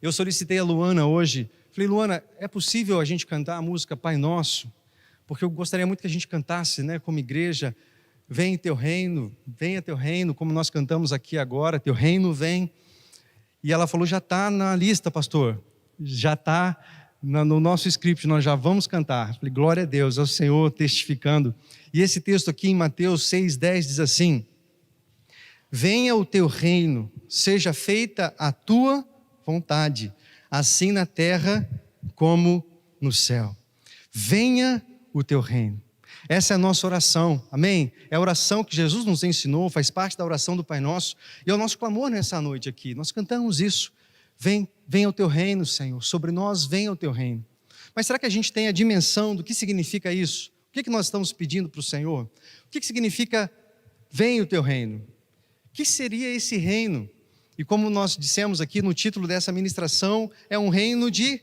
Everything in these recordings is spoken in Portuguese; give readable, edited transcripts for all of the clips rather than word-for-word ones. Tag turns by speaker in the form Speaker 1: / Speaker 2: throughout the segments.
Speaker 1: Eu solicitei a Luana hoje, falei, Luana, é possível a gente cantar a música Pai Nosso? Porque eu gostaria muito que a gente cantasse, né, como igreja, venha teu reino, como nós cantamos aqui agora, teu reino vem. E ela falou, já está na lista, pastor, já está no nosso script, nós já vamos cantar. Falei, glória a Deus, é o Senhor testificando. E esse texto aqui em Mateus 6,10 diz assim, venha o teu reino, seja feita a tua vontade, assim na terra como no céu. Venha o teu reino. Essa é a nossa oração, amém? É a oração que Jesus nos ensinou, faz parte da oração do Pai Nosso, e é o nosso clamor nessa noite aqui, nós cantamos isso, venha o teu reino, Senhor, sobre nós venha o teu reino. Mas será que a gente tem a dimensão do que significa isso? O que nós estamos pedindo para o Senhor? O que significa venha o teu reino? O que seria esse reino? E como nós dissemos aqui no título dessa ministração, é um reino de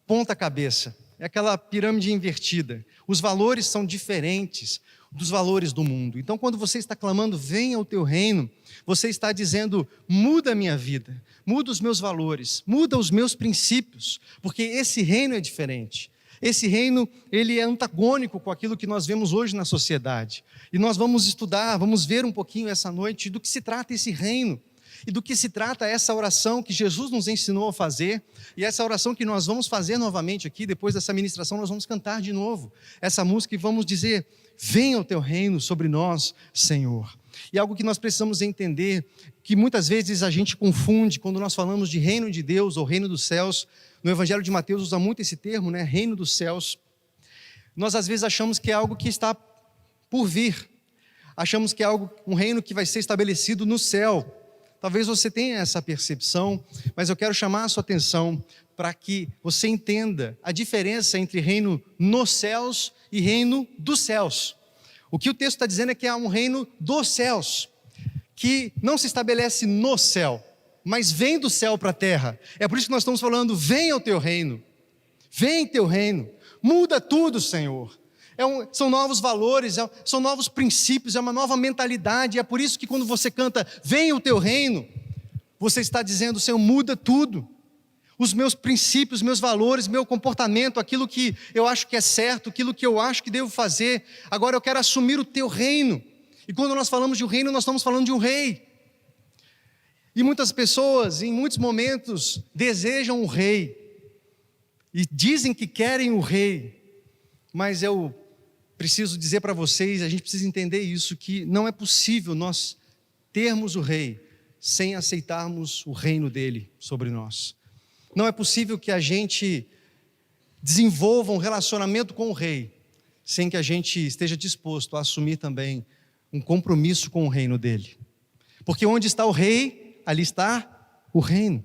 Speaker 1: ponta cabeça. É aquela pirâmide invertida. Os valores são diferentes dos valores do mundo. Então, quando você está clamando, venha o teu reino, você está dizendo, muda a minha vida, muda os meus valores, muda os meus princípios, porque esse reino é diferente. Esse reino, ele é antagônico com aquilo que nós vemos hoje na sociedade. E nós vamos estudar, vamos ver um pouquinho essa noite do que se trata esse reino. E do que se trata essa oração que Jesus nos ensinou a fazer, e essa oração que nós vamos fazer novamente aqui, depois dessa ministração nós vamos cantar de novo, essa música e vamos dizer, venha o teu reino sobre nós, Senhor. E algo que nós precisamos entender, que muitas vezes a gente confunde, quando nós falamos de reino de Deus ou reino dos céus, no Evangelho de Mateus usa muito esse termo, né? Reino dos céus, nós às vezes achamos que é algo que está por vir, achamos que é um reino que vai ser estabelecido no céu. Talvez você tenha essa percepção, mas eu quero chamar a sua atenção para que você entenda a diferença entre reino nos céus e reino dos céus. O que o texto está dizendo é que há um reino dos céus, que não se estabelece no céu, mas vem do céu para a terra. É por isso que nós estamos falando, venha o teu reino, vem teu reino, muda tudo, Senhor. São novos valores, são novos princípios, é uma nova mentalidade. É por isso que quando você canta, venha o teu reino, você está dizendo, Senhor, muda tudo. Os meus princípios, meus valores, meu comportamento, aquilo que eu acho que é certo, aquilo que eu acho que devo fazer. Agora eu quero assumir o teu reino. E quando nós falamos de um reino, nós estamos falando de um rei. E muitas pessoas, em muitos momentos, desejam um rei. E dizem que querem o rei. Mas eu preciso dizer para vocês, a gente precisa entender isso, que não é possível nós termos o rei sem aceitarmos o reino dele sobre nós. Não é possível que a gente desenvolva um relacionamento com o rei sem que a gente esteja disposto a assumir também um compromisso com o reino dele. Porque onde está o rei, ali está o reino.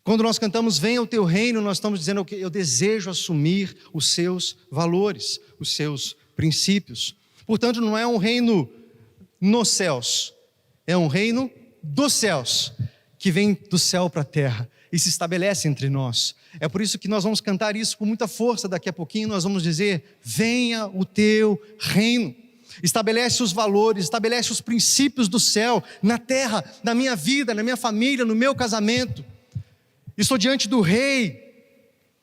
Speaker 1: Quando nós cantamos, venha o teu reino, nós estamos dizendo que eu desejo assumir os seus valores, os seus princípios. Portanto, não é um reino nos céus, é um reino dos céus, que vem do céu para a terra e se estabelece entre nós. É por isso que nós vamos cantar isso com muita força daqui a pouquinho, nós vamos dizer, venha o teu reino. Estabelece os valores, estabelece os princípios do céu, na terra, na minha vida, na minha família, no meu casamento. Estou diante do rei,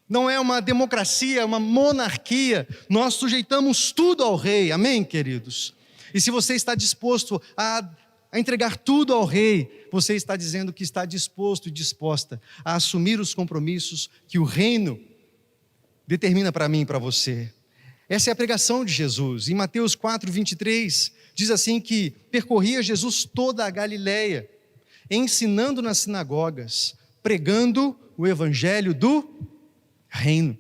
Speaker 1: não é uma democracia, é uma monarquia, nós sujeitamos tudo ao rei, amém, queridos? E se você está disposto a entregar tudo ao rei, você está dizendo que está disposto e disposta a assumir os compromissos que o reino determina para mim e para você. Essa é a pregação de Jesus. Em Mateus 4:23, diz assim que percorria Jesus toda a Galileia, ensinando nas sinagogas, pregando o evangelho do reino.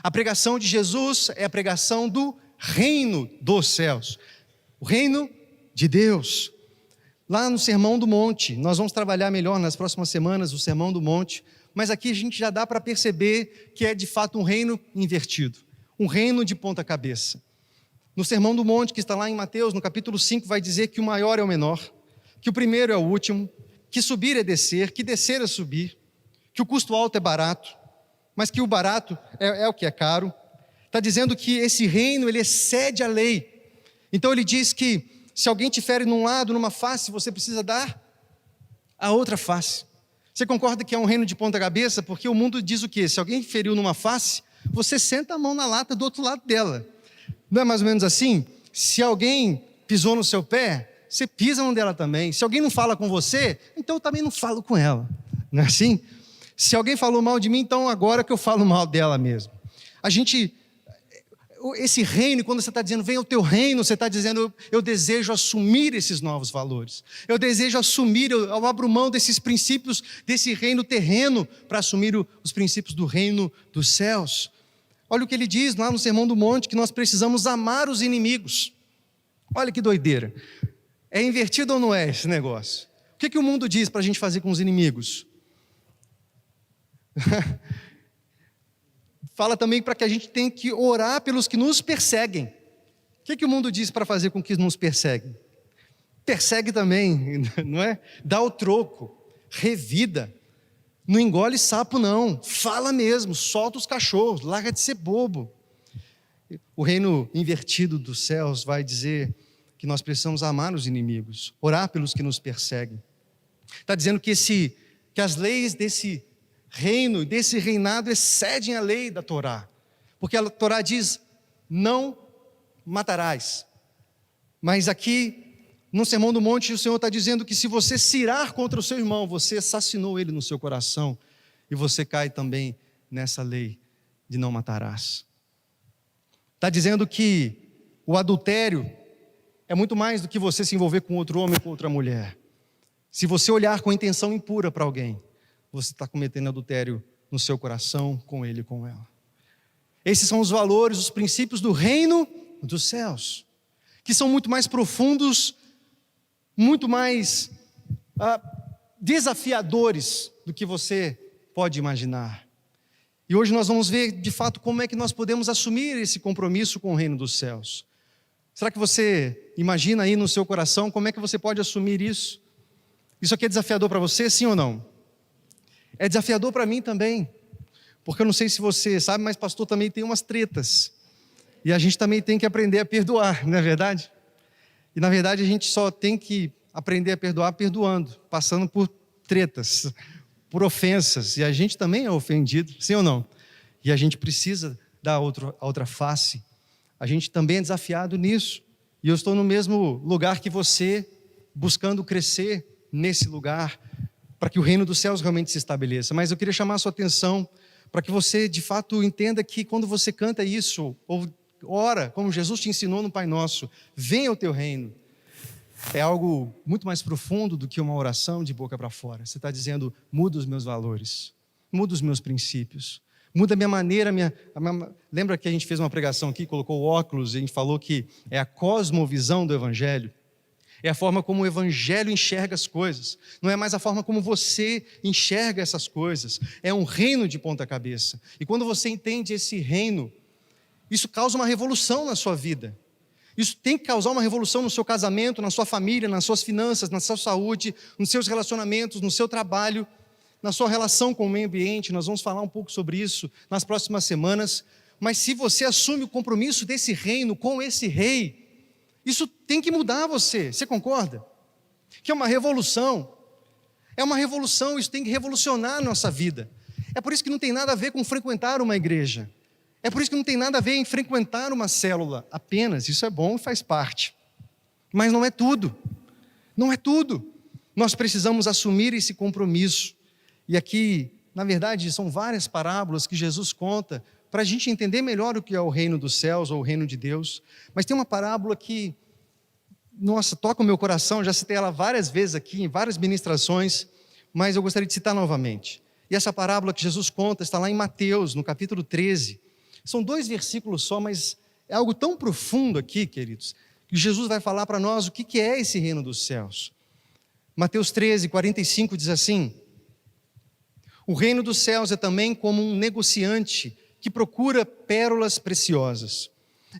Speaker 1: A pregação de Jesus é a pregação do reino dos céus, o reino de Deus. Lá no Sermão do Monte, nós vamos trabalhar melhor nas próximas semanas o Sermão do Monte, mas aqui a gente já dá para perceber que é de fato um reino invertido, um reino de ponta cabeça. No Sermão do Monte, que está lá em Mateus, no capítulo 5, vai dizer que o maior é o menor, que o primeiro é o último, que subir é descer, que descer é subir, que o custo alto é barato, mas que o barato é o que é caro. Está dizendo que esse reino, ele excede a lei. Então ele diz que se alguém te fere num lado, numa face, você precisa dar a outra face. Você concorda que é um reino de ponta cabeça? Porque o mundo diz o quê? Se alguém feriu numa face, você senta a mão na lata do outro lado dela. Não é mais ou menos assim? Se alguém pisou no seu pé, você pisa no dela também. Se alguém não fala com você, então eu também não falo com ela. Não é assim? Se alguém falou mal de mim, então agora que eu falo mal dela mesmo. Esse reino, quando você está dizendo, venha o teu reino, você está dizendo, eu desejo assumir esses novos valores. Eu desejo assumir, eu abro mão desses princípios, desse reino terreno, para assumir os princípios do reino dos céus. Olha o que ele diz lá no Sermão do Monte, que nós precisamos amar os inimigos. Olha que doideira. É invertido ou não é esse negócio? O que o mundo diz para a gente fazer com os inimigos? Fala também para que a gente tem que orar pelos que nos perseguem. O que o mundo diz para fazer com que nos perseguem? Persegue também, não é? Dá o troco, revida. Não engole sapo não, fala mesmo, solta os cachorros, larga de ser bobo. O reino invertido dos céus vai dizer que nós precisamos amar os inimigos, orar pelos que nos perseguem. Está dizendo que as leis desse reino, desse reinado excedem a lei da Torá, porque a Torá diz, não matarás. Mas aqui, no Sermão do Monte, o Senhor está dizendo que se você se irar contra o seu irmão, você assassinou ele no seu coração, e você cai também nessa lei de não matarás. Está dizendo que o adultério é muito mais do que você se envolver com outro homem ou com outra mulher. Se você olhar com intenção impura para alguém, você está cometendo adultério no seu coração, com ele e com ela. Esses são os valores, os princípios do reino dos céus, que são muito mais profundos, muito mais desafiadores do que você pode imaginar. E hoje nós vamos ver, de fato, como é que nós podemos assumir esse compromisso com o reino dos céus. Será que você imagina aí no seu coração como é que você pode assumir isso? Isso aqui é desafiador para você, sim ou não? É desafiador para mim também, porque eu não sei se você sabe, mas pastor também tem umas tretas, e a gente também tem que aprender a perdoar, não é verdade? E na verdade a gente só tem que aprender a perdoar perdoando, passando por tretas, por ofensas, e a gente também é ofendido, sim ou não? E a gente precisa dar a outra face, a gente também é desafiado nisso, e eu estou no mesmo lugar que você, buscando crescer nesse lugar, para que o reino dos céus realmente se estabeleça. Mas eu queria chamar a sua atenção para que você de fato entenda que quando você canta isso, ou ora, como Jesus te ensinou no Pai Nosso, venha o teu reino, é algo muito mais profundo do que uma oração de boca para fora. Você está dizendo, muda os meus valores, muda os meus princípios, muda a minha maneira, lembra que a gente fez uma pregação aqui, colocou o óculos, e a gente falou que é a cosmovisão do Evangelho. É a forma como o Evangelho enxerga as coisas. Não é mais a forma como você enxerga essas coisas. É um reino de ponta cabeça. E quando você entende esse reino, isso causa uma revolução na sua vida. Isso tem que causar uma revolução no seu casamento, na sua família, nas suas finanças, na sua saúde, nos seus relacionamentos, no seu trabalho, na sua relação com o meio ambiente. Nós vamos falar um pouco sobre isso nas próximas semanas. Mas se você assume o compromisso desse reino com esse rei, isso tem que mudar você concorda? Que é uma revolução, isso tem que revolucionar a nossa vida. É por isso que não tem nada a ver com frequentar uma igreja, é por isso que não tem nada a ver em frequentar uma célula, apenas, isso é bom e faz parte, mas não é tudo, nós precisamos assumir esse compromisso, e aqui, na verdade, são várias parábolas que Jesus conta, para a gente entender melhor o que é o reino dos céus ou o reino de Deus. Mas tem uma parábola que, nossa, toca o meu coração, já citei ela várias vezes aqui, em várias ministrações, mas eu gostaria de citar novamente. E essa parábola que Jesus conta está lá em Mateus, no capítulo 13. São 2 versículos só, mas é algo tão profundo aqui, queridos, que Jesus vai falar para nós o que é esse reino dos céus. Mateus 13, 45 diz assim: o reino dos céus é também como um negociante que procura pérolas preciosas.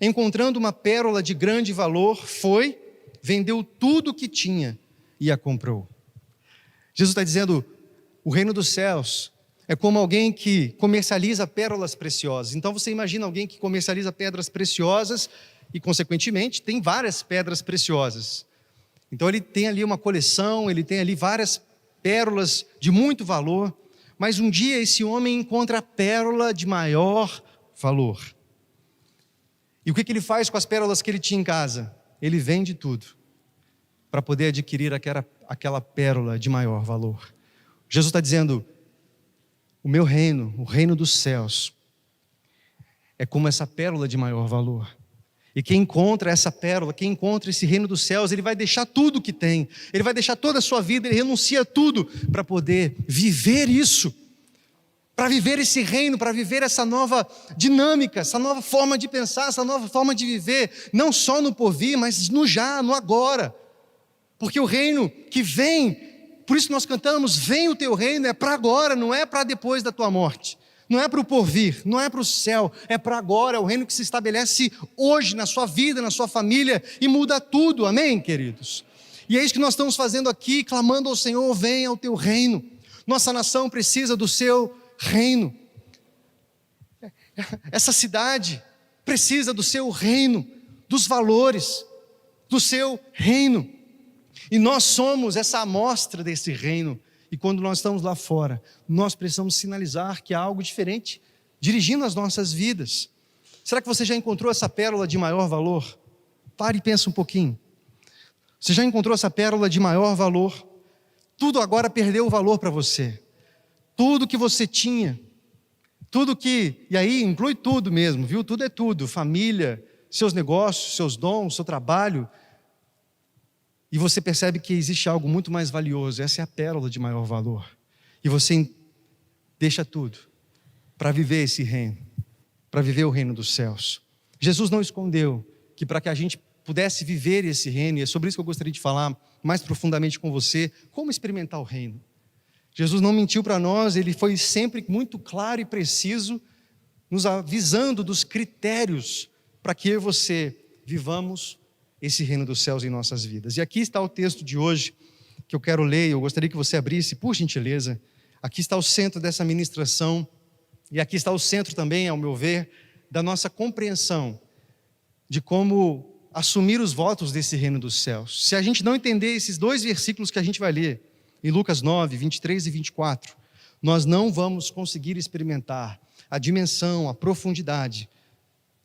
Speaker 1: Encontrando uma pérola de grande valor, vendeu tudo o que tinha e a comprou. Jesus está dizendo, o reino dos céus é como alguém que comercializa pérolas preciosas. Então você imagina alguém que comercializa pedras preciosas e, consequentemente, tem várias pedras preciosas. Então ele tem ali uma coleção, ele tem ali várias pérolas de muito valor, mas um dia esse homem encontra a pérola de maior valor. E o que ele faz com as pérolas que ele tinha em casa? Ele vende tudo para poder adquirir aquela pérola de maior valor. Jesus está dizendo, o meu reino, o reino dos céus, é como essa pérola de maior valor. E quem encontra essa pérola, quem encontra esse reino dos céus, ele vai deixar tudo o que tem, ele vai deixar toda a sua vida, ele renuncia a tudo para poder viver isso, para viver esse reino, para viver essa nova dinâmica, essa nova forma de pensar, essa nova forma de viver, não só no porvir, mas no já, no agora. Porque o reino que vem, por isso nós cantamos, vem o teu reino, é para agora, não é para depois da tua morte. Não é para o porvir, não é para o céu, é para agora, é o reino que se estabelece hoje na sua vida, na sua família e muda tudo, amém, queridos? E é isso que nós estamos fazendo aqui, clamando ao Senhor, venha o teu reino. Nossa nação precisa do seu reino. Essa cidade precisa do seu reino, dos valores do seu reino. E nós somos essa amostra desse reino. E quando nós estamos lá fora, nós precisamos sinalizar que há algo diferente dirigindo as nossas vidas. Será que você já encontrou essa pérola de maior valor? Pare e pensa um pouquinho. Você já encontrou essa pérola de maior valor? Tudo agora perdeu o valor para você. Tudo que você tinha, tudo que, e aí inclui tudo mesmo, viu? Tudo é tudo, família, seus negócios, seus dons, seu trabalho. E você percebe que existe algo muito mais valioso, essa é a pérola de maior valor. E você deixa tudo para viver esse reino, para viver o reino dos céus. Jesus não escondeu que para que a gente pudesse viver esse reino, e é sobre isso que eu gostaria de falar mais profundamente com você, como experimentar o reino. Jesus não mentiu para nós, ele foi sempre muito claro e preciso, nos avisando dos critérios para que eu e você vivamos esse reino dos céus em nossas vidas. E aqui está o texto de hoje que eu quero ler, eu gostaria que você abrisse, por gentileza. Aqui está o centro dessa ministração, e aqui está o centro também, ao meu ver, da nossa compreensão de como assumir os votos desse reino dos céus. Se a gente não entender esses dois versículos que a gente vai ler, em Lucas 9, 23 e 24, nós não vamos conseguir experimentar a dimensão, a profundidade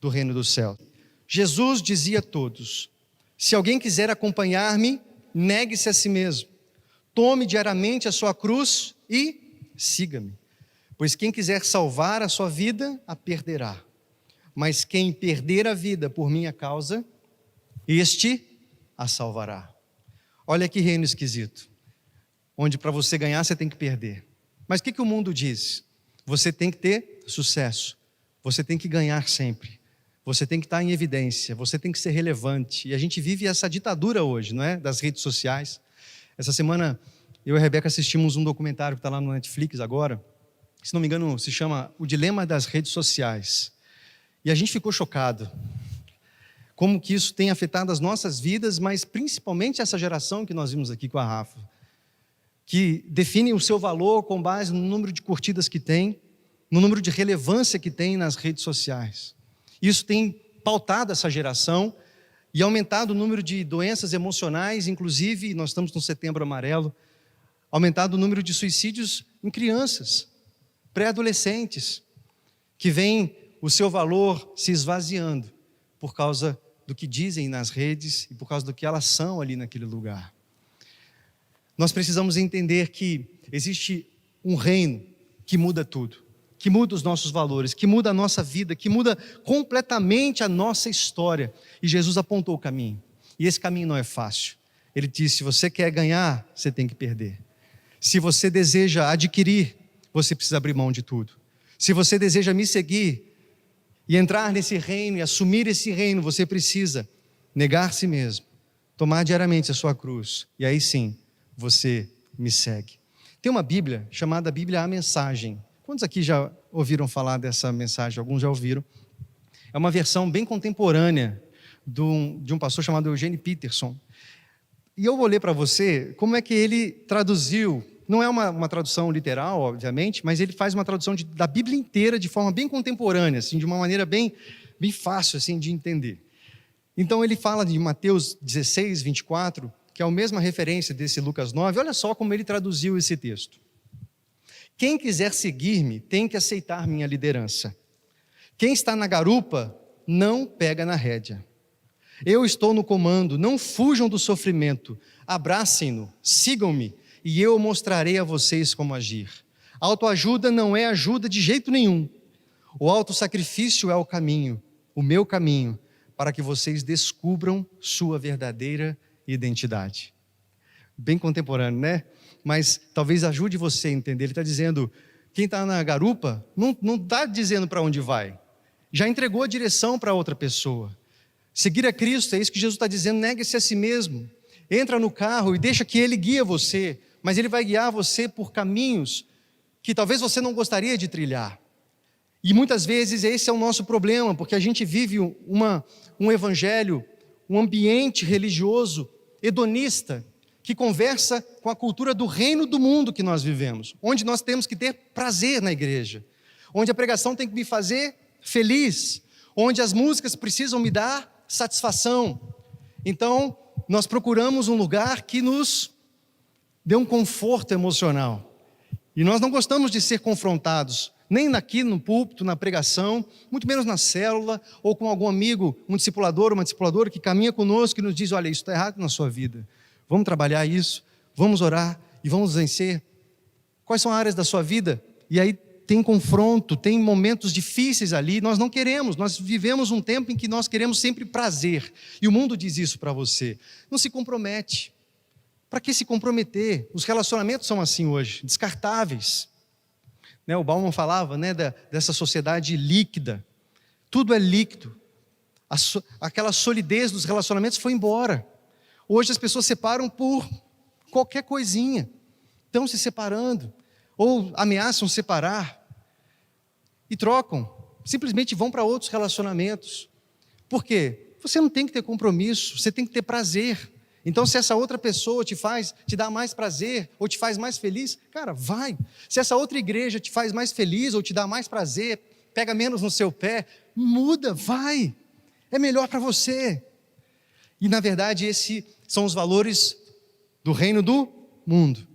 Speaker 1: do reino dos céus. Jesus dizia a todos, se alguém quiser acompanhar-me, negue-se a si mesmo, tome diariamente a sua cruz e siga-me. Pois quem quiser salvar a sua vida, a perderá. Mas quem perder a vida por minha causa, este a salvará. Olha que reino esquisito, onde para você ganhar você tem que perder. Mas o que o mundo diz? Você tem que ter sucesso, você tem que ganhar sempre. Você tem que estar em evidência, você tem que ser relevante. E a gente vive essa ditadura hoje, não é? Das redes sociais. Essa semana, eu e a Rebeca assistimos um documentário que está lá no Netflix agora. Se não me engano, se chama O Dilema das Redes Sociais. E a gente ficou chocado. Como que isso tem afetado as nossas vidas, mas principalmente essa geração que nós vimos aqui com a Rafa. Que define o seu valor com base no número de curtidas que tem, no número de relevância que tem nas redes sociais. Isso tem pautado essa geração e aumentado o número de doenças emocionais, inclusive, nós estamos no Setembro Amarelo, aumentado o número de suicídios em crianças, pré-adolescentes, que veem o seu valor se esvaziando por causa do que dizem nas redes e por causa do que elas são ali naquele lugar. Nós precisamos entender que existe um reino que muda tudo. Que muda os nossos valores, que muda a nossa vida, que muda completamente a nossa história. E Jesus apontou o caminho. E esse caminho não é fácil. Ele disse, se você quer ganhar, você tem que perder. Se você deseja adquirir, você precisa abrir mão de tudo. Se você deseja me seguir e entrar nesse reino e assumir esse reino, você precisa negar si mesmo, tomar diariamente a sua cruz. E aí sim, você me segue. Tem uma Bíblia chamada Bíblia A Mensagem. Quantos aqui já ouviram falar dessa mensagem? Alguns já ouviram. É uma versão bem contemporânea de um pastor chamado Eugene Peterson. E eu vou ler para você como é que ele traduziu. Não é uma tradução literal, obviamente, mas ele faz uma tradução da Bíblia inteira de forma bem contemporânea, assim, de uma maneira bem fácil assim, de entender. Então ele fala de Mateus 16, 24, que é a mesma referência desse Lucas 9, olha só como ele traduziu esse texto. Quem quiser seguir-me tem que aceitar minha liderança. Quem está na garupa não pega na rédea. Eu estou no comando, não fujam do sofrimento, abracem-no, sigam-me e eu mostrarei a vocês como agir. Autoajuda não é ajuda de jeito nenhum. O autossacrifício é o meu caminho, para que vocês descubram sua verdadeira identidade. Bem contemporâneo, né? Mas talvez ajude você a entender. Ele está dizendo, quem está na garupa não está dizendo para onde vai. Já entregou a direção para outra pessoa. Seguir a Cristo, é isso que Jesus está dizendo, negue-se a si mesmo. Entra no carro e deixa que Ele guie você, mas Ele vai guiar você por caminhos que talvez você não gostaria de trilhar. E muitas vezes esse é o nosso problema, porque a gente vive um evangelho, um ambiente religioso, hedonista, que conversa com a cultura do reino do mundo que nós vivemos, onde nós temos que ter prazer na igreja, onde a pregação tem que me fazer feliz, onde as músicas precisam me dar satisfação. Então, nós procuramos um lugar que nos dê um conforto emocional. E nós não gostamos de ser confrontados, nem aqui no púlpito, na pregação, muito menos na célula, ou com algum amigo, um discipulador, uma discipuladora que caminha conosco e nos diz, olha, isso está errado na sua vida. Vamos trabalhar isso, vamos orar e vamos vencer. Quais são as áreas da sua vida? E aí tem confronto, tem momentos difíceis ali, nós não queremos, nós vivemos um tempo em que nós queremos sempre prazer. E o mundo diz isso para você. Não se compromete. Para que se comprometer? Os relacionamentos são assim hoje, descartáveis. O Bauman falava dessa sociedade líquida. Tudo é líquido. Aquela solidez dos relacionamentos foi embora. Hoje as pessoas separam por qualquer coisinha. Estão se separando. Ou ameaçam separar. E trocam. Simplesmente vão para outros relacionamentos. Por quê? Você não tem que ter compromisso. Você tem que ter prazer. Então, se essa outra pessoa te dá mais prazer, ou te faz mais feliz, cara, vai. Se essa outra igreja te faz mais feliz, ou te dá mais prazer, pega menos no seu pé, muda, vai. É melhor para você. E, na verdade, esses são os valores do reino do mundo.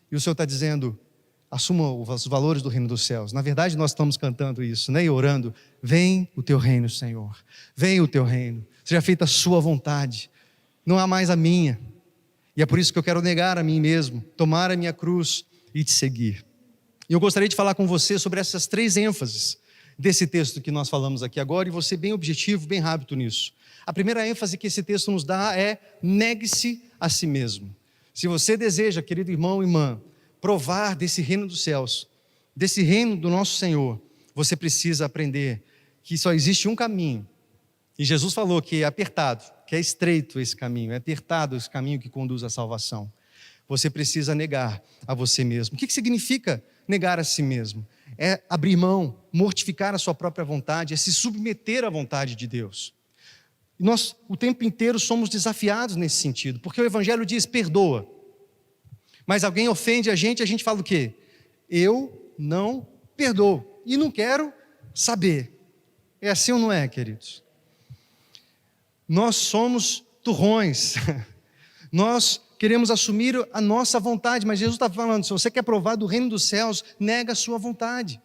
Speaker 1: E o Senhor está dizendo, assuma os valores do reino dos céus. Na verdade, nós estamos cantando isso, e orando. Vem o teu reino, Senhor. Vem o teu reino. Seja feita a sua vontade. Não há mais a minha. E é por isso que eu quero negar a mim mesmo, tomar a minha cruz e te seguir. E eu gostaria de falar com você sobre essas 3 ênfases desse texto que nós falamos aqui agora, e vou ser bem objetivo, bem rápido nisso. A primeira ênfase que esse texto nos dá é negue-se a si mesmo. Se você deseja, querido irmão e irmã, provar desse reino dos céus, desse reino do nosso Senhor, você precisa aprender que só existe um caminho. E Jesus falou que é apertado, que é estreito esse caminho, é apertado esse caminho que conduz à salvação. Você precisa negar a você mesmo. O que significa negar a si mesmo? É abrir mão, mortificar a sua própria vontade, é se submeter à vontade de Deus. E nós, o tempo inteiro, somos desafiados nesse sentido, porque o Evangelho diz, perdoa. Mas alguém ofende a gente fala o quê? Eu não perdoo e não quero saber. É assim ou não é, queridos? Nós somos turrões, nós queremos assumir a nossa vontade, mas Jesus está falando, se você quer provar do reino dos céus, nega a sua vontade.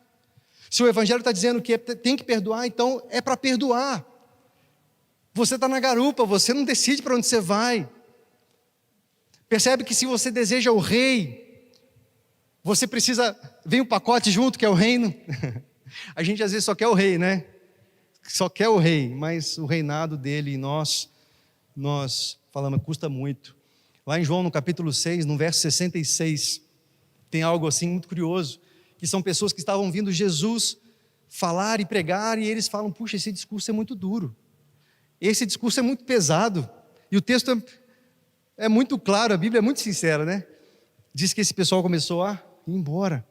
Speaker 1: Se o Evangelho está dizendo que tem que perdoar, então é para perdoar. Você está na garupa, você não decide para onde você vai. Percebe que se você deseja o rei, você precisa, vem um pacote junto que é o reino. A gente às vezes só quer o rei, né? Só quer o rei, mas o reinado dele, nós falamos, custa muito. Lá em João, no capítulo 6, no verso 66, tem algo assim muito curioso, que são pessoas que estavam ouvindo Jesus falar e pregar, e eles falam, puxa, esse discurso é muito duro, esse discurso é muito pesado, e o texto é muito claro, a Bíblia é muito sincera, né? Diz que esse pessoal começou a ir embora.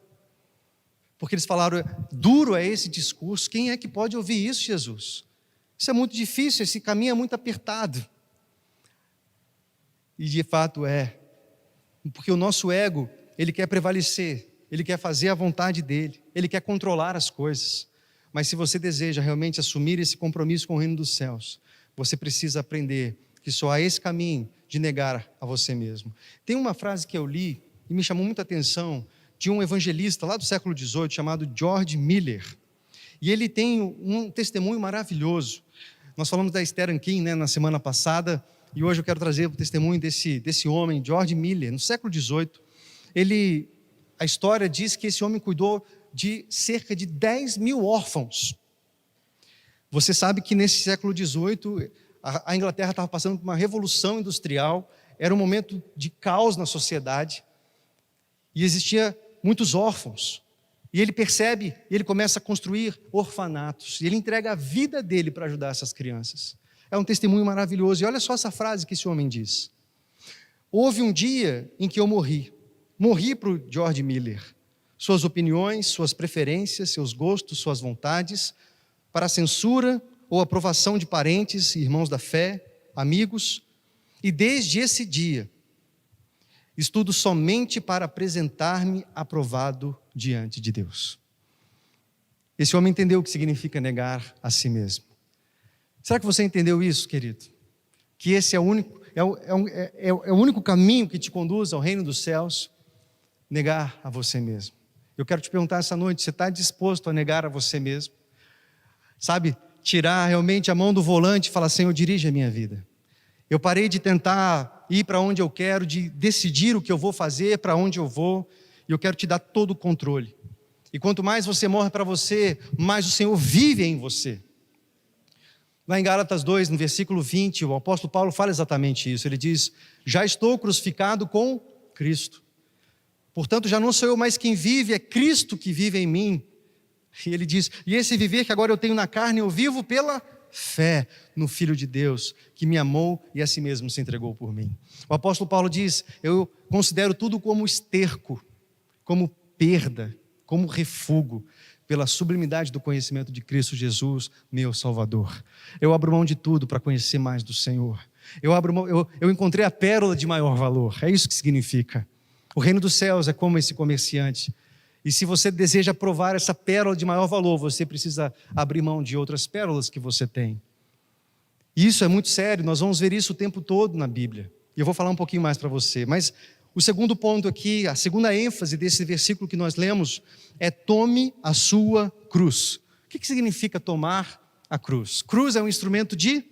Speaker 1: Porque eles falaram, duro é esse discurso, quem é que pode ouvir isso, Jesus? Isso é muito difícil, esse caminho é muito apertado. E de fato é, porque o nosso ego, ele quer prevalecer, ele quer fazer a vontade dele, ele quer controlar as coisas. Mas se você deseja realmente assumir esse compromisso com o reino dos céus, você precisa aprender que só há esse caminho de negar a você mesmo. Tem uma frase que eu li e me chamou muita atenção, de um evangelista lá do século XVIII, chamado George Miller. E ele tem um testemunho maravilhoso. Nós falamos da Esther Rankin, na semana passada, e hoje eu quero trazer o testemunho desse homem, George Miller. No século XVIII, a história diz que esse homem cuidou de cerca de 10 mil órfãos. Você sabe que nesse século XVIII, a Inglaterra estava passando por uma revolução industrial, era um momento de caos na sociedade, e existia muitos órfãos. E ele percebe, e ele começa a construir orfanatos, e ele entrega a vida dele para ajudar essas crianças. É um testemunho maravilhoso, e olha só essa frase que esse homem diz: houve um dia em que eu morri para o George Miller, suas opiniões, suas preferências, seus gostos, suas vontades, para a censura ou aprovação de parentes, irmãos da fé, amigos, e desde esse dia, estudo somente para apresentar-me aprovado diante de Deus. Esse homem entendeu o que significa negar a si mesmo. Será que você entendeu isso, querido? Que esse é o único caminho que te conduz ao reino dos céus, negar a você mesmo. Eu quero te perguntar essa noite, você está disposto a negar a você mesmo? Sabe, tirar realmente a mão do volante e falar: Senhor, dirige a minha vida. Eu parei de tentar ir para onde eu quero, de decidir o que eu vou fazer, para onde eu vou, e eu quero te dar todo o controle. E quanto mais você morre para você, mais o Senhor vive em você. Lá em Gálatas 2, no versículo 20, o apóstolo Paulo fala exatamente isso. Ele diz: já estou crucificado com Cristo. Portanto, já não sou eu mais quem vive, é Cristo que vive em mim. E ele diz: e esse viver que agora eu tenho na carne, eu vivo pela fé no Filho de Deus, que me amou e a si mesmo se entregou por mim. O apóstolo Paulo diz: eu considero tudo como esterco, como perda, como refúgio, pela sublimidade do conhecimento de Cristo Jesus, meu Salvador. Eu abro mão de tudo para conhecer mais do Senhor. Eu encontrei a pérola de maior valor. É isso que significa. O reino dos céus é como esse comerciante. E se você deseja provar essa pérola de maior valor, você precisa abrir mão de outras pérolas que você tem. E isso é muito sério, nós vamos ver isso o tempo todo na Bíblia. E eu vou falar um pouquinho mais para você. Mas o segundo ponto aqui, a segunda ênfase desse versículo que nós lemos é: tome a sua cruz. O que significa tomar a cruz? Cruz é um instrumento de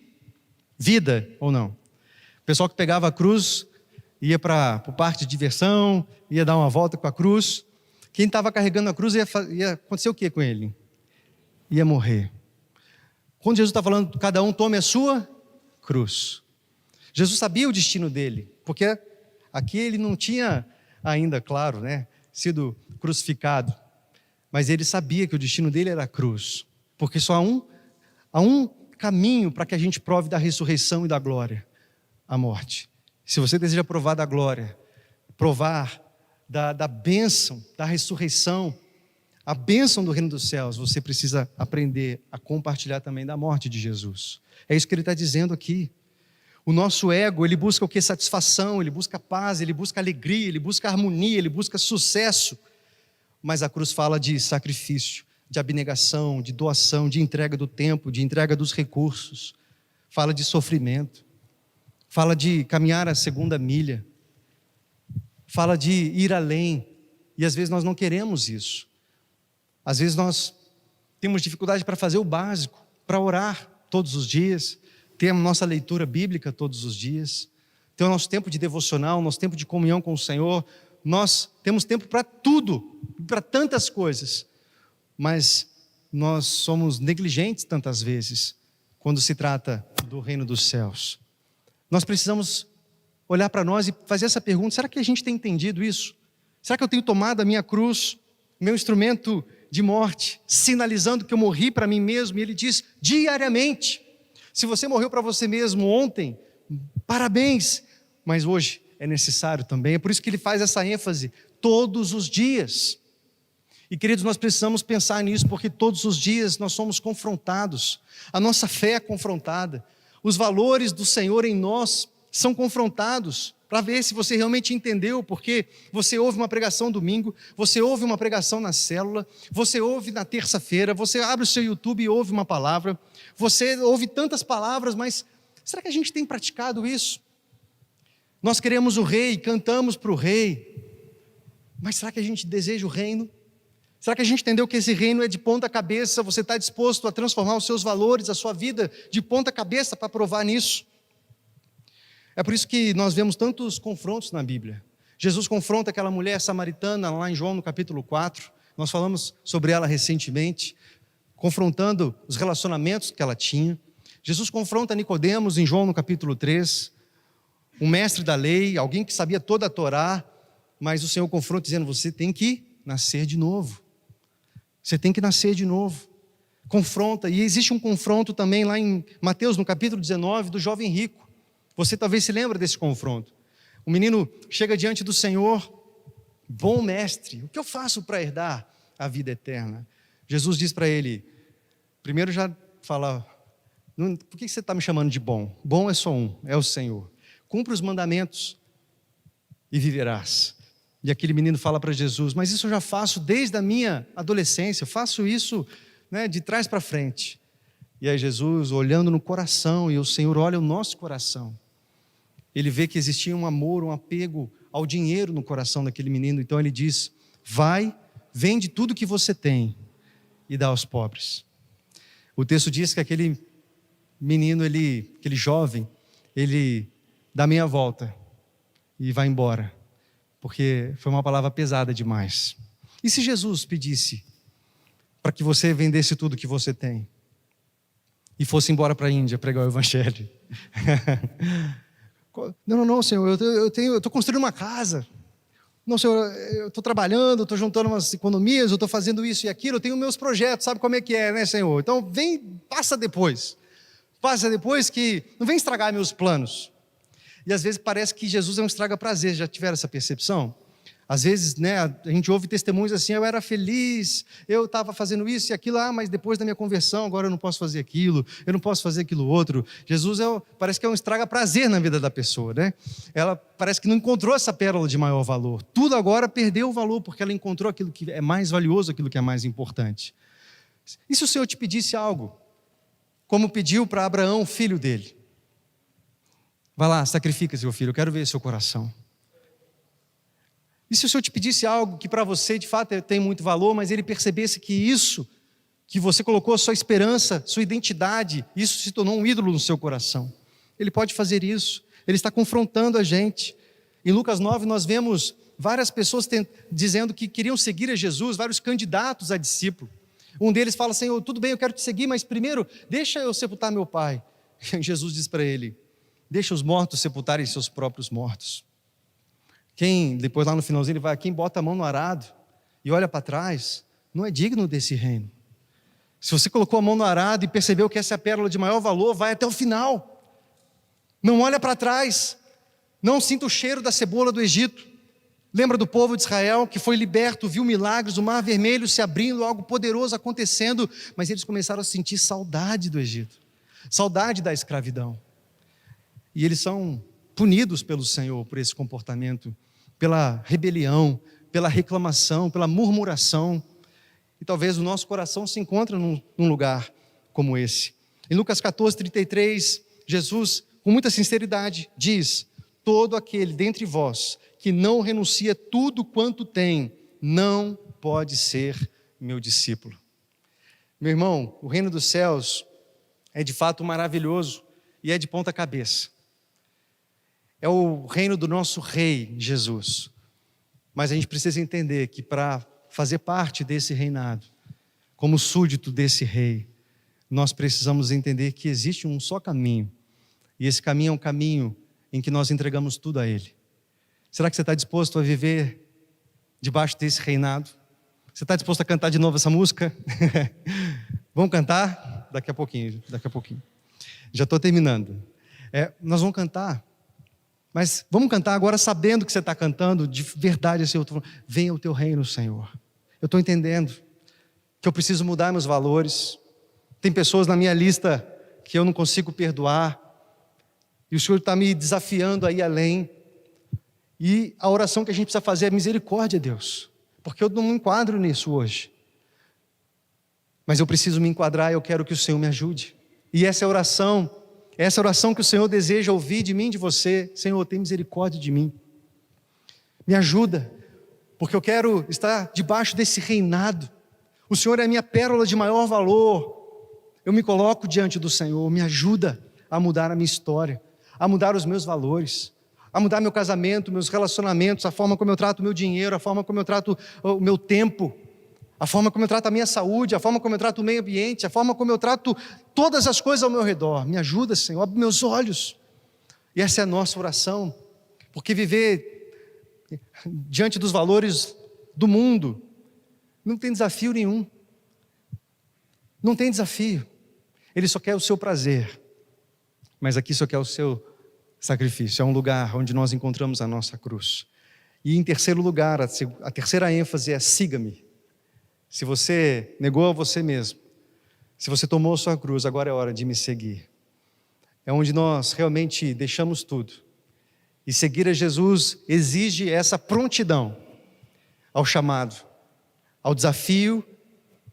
Speaker 1: vida, ou não? O pessoal que pegava a cruz ia para o parque de diversão, ia dar uma volta com a cruz. Quem estava carregando a cruz ia acontecer o que com ele? Ia morrer. Quando Jesus está falando, cada um tome a sua cruz. Jesus sabia o destino dele, porque aqui ele não tinha ainda, claro, sido crucificado, mas ele sabia que o destino dele era a cruz, porque só há um caminho para que a gente prove da ressurreição e da glória: a morte. Se você deseja provar da glória, provar da bênção, da ressurreição, a bênção do reino dos céus, você precisa aprender a compartilhar também da morte de Jesus. É isso que ele está dizendo aqui. O nosso ego, ele busca o que? Satisfação, ele busca paz, ele busca alegria, ele busca harmonia, ele busca sucesso. Mas a cruz fala de sacrifício, de abnegação, de doação, de entrega do tempo, de entrega dos recursos. Fala de sofrimento, fala de caminhar a segunda milha, fala de ir além. E às vezes nós não queremos isso. Às vezes nós temos dificuldade para fazer o básico, para orar todos os dias, ter a nossa leitura bíblica todos os dias, ter o nosso tempo de devocional, nosso tempo de comunhão com o Senhor. Nós temos tempo para tudo, para tantas coisas, mas nós somos negligentes tantas vezes quando se trata do reino dos céus. Nós precisamos olhar para nós e fazer essa pergunta: será que a gente tem entendido isso? Será que eu tenho tomado a minha cruz, meu instrumento de morte, sinalizando que eu morri para mim mesmo? E ele diz: diariamente. Se você morreu para você mesmo ontem, parabéns, mas hoje é necessário também. É por isso que ele faz essa ênfase: todos os dias. E queridos, nós precisamos pensar nisso, porque todos os dias nós somos confrontados, a nossa fé é confrontada, os valores do Senhor em nós são confrontados, para ver se você realmente entendeu, porque você ouve uma pregação domingo, você ouve uma pregação na célula, você ouve na terça-feira, você abre o seu YouTube e ouve uma palavra, você ouve tantas palavras, mas será que a gente tem praticado isso? Nós queremos o rei, cantamos para o rei, mas será que a gente deseja o reino? Será que a gente entendeu que esse reino é de ponta cabeça? Você está disposto a transformar os seus valores, a sua vida de ponta cabeça para provar nisso? É por isso que nós vemos tantos confrontos na Bíblia. Jesus confronta aquela mulher samaritana lá em João no capítulo 4. Nós falamos sobre ela recentemente, confrontando os relacionamentos que ela tinha. Jesus confronta Nicodemos em João no capítulo 3. Um mestre da lei, alguém que sabia toda a Torá, mas o Senhor confronta dizendo, você tem que nascer de novo. Você tem que nascer de novo. Confronta, e existe um confronto também lá em Mateus, no capítulo 19, do jovem rico. Você talvez se lembre desse confronto. O menino chega diante do Senhor, bom mestre, o que eu faço para herdar a vida eterna? Jesus diz para ele, primeiro já fala, por que você está me chamando de bom? Bom é só um, é o Senhor. Cumpre os mandamentos e viverás. E aquele menino fala para Jesus, mas isso eu já faço desde a minha adolescência, eu faço isso, né, de trás para frente. E aí Jesus, olhando no coração, e o Senhor olha o nosso coração, ele vê que existia um amor, um apego ao dinheiro no coração daquele menino, então ele diz, vai, vende tudo que você tem e dá aos pobres. O texto diz que aquele menino, aquele jovem, ele dá meia volta e vai embora, porque foi uma palavra pesada demais. E se Jesus pedisse para que você vendesse tudo que você tem e fosse embora para a Índia pregar o Evangelho? Não, Senhor, eu estou construindo uma casa. Não, Senhor, eu estou trabalhando, estou juntando umas economias, eu estou fazendo isso e aquilo, eu tenho meus projetos, sabe como é que é, né, Senhor? Então vem, passa depois que não vem estragar meus planos. E às vezes parece que Jesus é um estraga-prazer, já tiveram essa percepção? Às vezes, né, a gente ouve testemunhos assim, eu era feliz, eu estava fazendo isso e aquilo, mas depois da minha conversão, agora eu não posso fazer aquilo, eu não posso fazer aquilo outro. Jesus parece que é um estraga-prazer na vida da pessoa, né? Ela parece que não encontrou essa pérola de maior valor. Tudo agora perdeu o valor, porque ela encontrou aquilo que é mais valioso, aquilo que é mais importante. E se o Senhor te pedisse algo, como pediu para Abraão, filho dele? Vai lá, sacrifica seu filho, eu quero ver seu coração. E se o Senhor te pedisse algo que para você de fato tem muito valor, mas ele percebesse que isso, que você colocou sua esperança, sua identidade, isso se tornou um ídolo no seu coração. Ele pode fazer isso, ele está confrontando a gente. Em Lucas 9 nós vemos várias pessoas dizendo que queriam seguir a Jesus, vários candidatos a discípulo. Um deles fala, Senhor, tudo bem, eu quero te seguir, mas primeiro deixa eu sepultar meu pai. E Jesus diz para ele, deixa os mortos sepultarem seus próprios mortos. Depois lá no finalzinho ele vai, quem bota a mão no arado e olha para trás, não é digno desse reino. Se você colocou a mão no arado e percebeu que essa é a pérola de maior valor, vai até o final. Não olha para trás, não sinta o cheiro da cebola do Egito. Lembra do povo de Israel que foi liberto, viu milagres, o mar vermelho se abrindo, algo poderoso acontecendo, mas eles começaram a sentir saudade do Egito, saudade da escravidão. E eles são punidos pelo Senhor por esse comportamento, pela rebelião, pela reclamação, pela murmuração. E talvez o nosso coração se encontre num lugar como esse. Em Lucas 14:33, Jesus, com muita sinceridade, diz, todo aquele dentre vós que não renuncia tudo quanto tem, não pode ser meu discípulo. Meu irmão, o reino dos céus é de fato maravilhoso e é de ponta cabeça. É o reino do nosso rei, Jesus. Mas a gente precisa entender que para fazer parte desse reinado, como súdito desse rei, nós precisamos entender que existe um só caminho. E esse caminho é um caminho em que nós entregamos tudo a Ele. Será que você está disposto a viver debaixo desse reinado? Você está disposto a cantar de novo essa música? Vamos cantar? Daqui a pouquinho. Já estou terminando. Nós vamos cantar. Mas vamos cantar agora sabendo que você está cantando de verdade assim, venha o teu reino, Senhor. Eu estou entendendo que eu preciso mudar meus valores. Tem pessoas na minha lista que eu não consigo perdoar. E o Senhor está me desafiando a ir além. E a oração que a gente precisa fazer é misericórdia, Deus. Porque eu não me enquadro nisso hoje. Mas eu preciso me enquadrar e eu quero que o Senhor me ajude. E essa é a oração É essa oração que o Senhor deseja ouvir de mim e de você. Senhor, tem misericórdia de mim. Me ajuda, porque eu quero estar debaixo desse reinado. O Senhor é a minha pérola de maior valor. Eu me coloco diante do Senhor, me ajuda a mudar a minha história, a mudar os meus valores, a mudar meu casamento, meus relacionamentos, a forma como eu trato o meu dinheiro, a forma como eu trato o meu tempo, a forma como eu trato a minha saúde, a forma como eu trato o meio ambiente, a forma como eu trato todas as coisas ao meu redor. Me ajuda, Senhor, abre meus olhos. E essa é a nossa oração, porque viver diante dos valores do mundo não tem desafio nenhum. Não tem desafio. Ele só quer o seu prazer. Mas aqui só quer o seu sacrifício. É um lugar onde nós encontramos a nossa cruz. E em terceiro lugar, a terceira ênfase é siga-me. Se você negou a você mesmo, se você tomou a sua cruz, agora é hora de me seguir. É onde nós realmente deixamos tudo. E seguir a Jesus exige essa prontidão ao chamado, ao desafio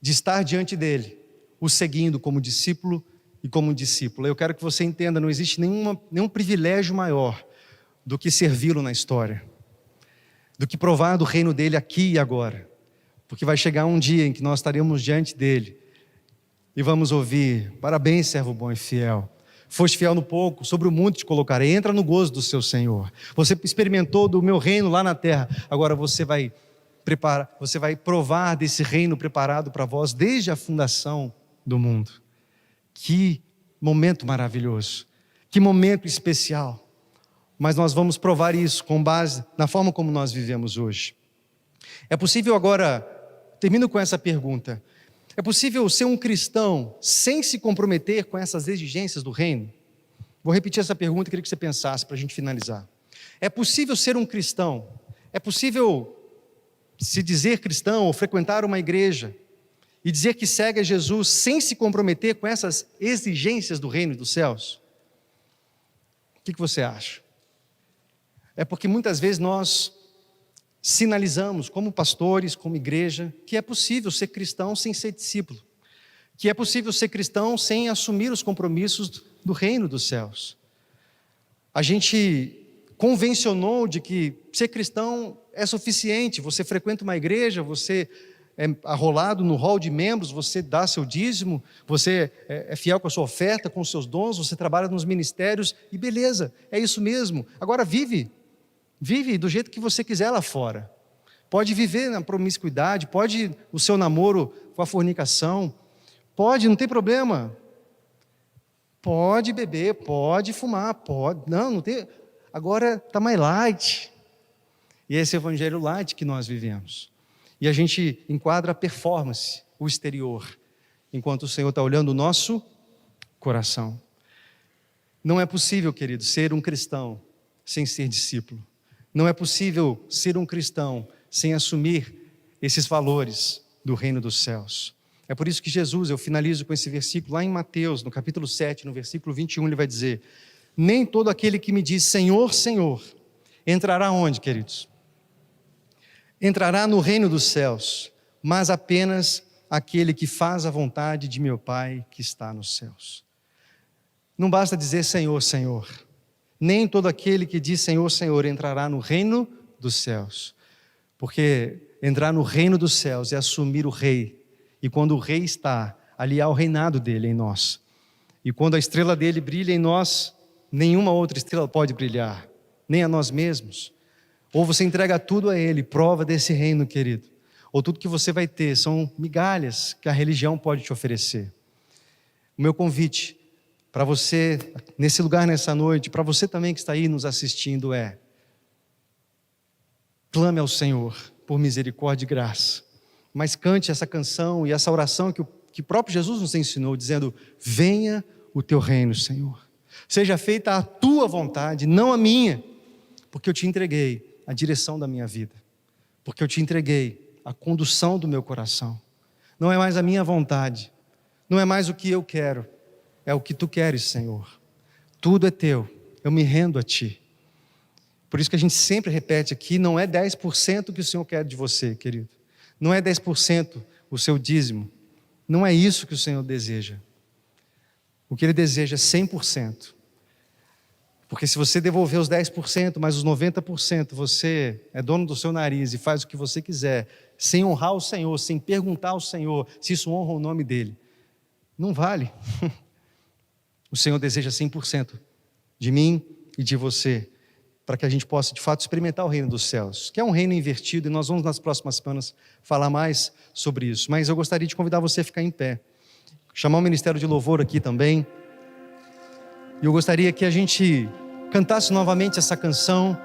Speaker 1: de estar diante dele, o seguindo como discípulo e como discípula. Eu quero que você entenda, não existe nenhum privilégio maior do que servi-lo na história, do que provar do reino dele aqui e agora, porque vai chegar um dia em que nós estaremos diante dele e vamos ouvir: parabéns, servo bom e fiel, foste fiel no pouco, sobre o muito te colocarei, entra no gozo do seu Senhor. Você experimentou do meu reino lá na terra, agora você vai provar desse reino preparado para vós desde a fundação do mundo. Que momento maravilhoso, que momento especial. Mas nós vamos provar isso com base na forma como nós vivemos hoje. É possível agora, termino com essa pergunta: é possível ser um cristão sem se comprometer com essas exigências do reino? Vou repetir essa pergunta e queria que você pensasse para a gente finalizar. É possível ser um cristão? É possível se dizer cristão ou frequentar uma igreja e dizer que segue a Jesus sem se comprometer com essas exigências do reino dos céus? O que você acha? É porque muitas vezes nós sinalizamos, como pastores, como igreja, que é possível ser cristão sem ser discípulo, que é possível ser cristão sem assumir os compromissos do reino dos céus. A gente convencionou de que ser cristão é suficiente. Você frequenta uma igreja, você é arrolado no hall de membros, você dá seu dízimo, você é fiel com a sua oferta, com os seus dons, você trabalha nos ministérios e beleza, é isso mesmo. Agora vive do jeito que você quiser lá fora. Pode viver na promiscuidade, pode o seu namoro com a fornicação, pode, não tem problema. Pode beber, pode fumar, pode, não tem. Agora está mais light. E é esse evangelho light que nós vivemos. E a gente enquadra a performance, o exterior, enquanto o Senhor está olhando o nosso coração. Não é possível, querido, ser um cristão sem ser discípulo. Não é possível ser um cristão sem assumir esses valores do reino dos céus. É por isso que Jesus, eu finalizo com esse versículo lá em Mateus, no capítulo 7, no versículo 21, ele vai dizer: nem todo aquele que me diz Senhor, Senhor, entrará onde, queridos? Entrará no reino dos céus, mas apenas aquele que faz a vontade de meu Pai que está nos céus. Não basta dizer Senhor, Senhor. Nem todo aquele que diz Senhor, Senhor entrará no reino dos céus. Porque entrar no reino dos céus é assumir o rei. E quando o rei está, ali há o reinado dele em nós. E quando a estrela dele brilha em nós, nenhuma outra estrela pode brilhar, nem a nós mesmos. Ou você entrega tudo a ele, prova desse reino, querido. Ou tudo que você vai ter são migalhas que a religião pode te oferecer. O meu convite para você, nesse lugar, nessa noite, para você também que está aí nos assistindo é: clame ao Senhor por misericórdia e graça, mas cante essa canção e essa oração que o próprio Jesus nos ensinou, dizendo: venha o teu reino, Senhor. Seja feita a tua vontade, não a minha, porque eu te entreguei a direção da minha vida, porque eu te entreguei a condução do meu coração. Não é mais a minha vontade, não é mais o que eu quero, é o que tu queres, Senhor. Tudo é teu, eu me rendo a ti. Por isso que a gente sempre repete aqui: não é 10% que o Senhor quer de você, querido. Não é 10% o seu dízimo. Não é isso que o Senhor deseja. O que Ele deseja é 100%. Porque se você devolver os 10%, mais os 90%, você é dono do seu nariz e faz o que você quiser, sem honrar o Senhor, sem perguntar ao Senhor se isso honra o nome dEle. Não vale. O Senhor deseja 100% de mim e de você, para que a gente possa, de fato, experimentar o reino dos céus, que é um reino invertido, e nós vamos, nas próximas semanas, falar mais sobre isso. Mas eu gostaria de convidar você a ficar em pé, chamar o Ministério de Louvor aqui também, e eu gostaria que a gente cantasse novamente essa canção.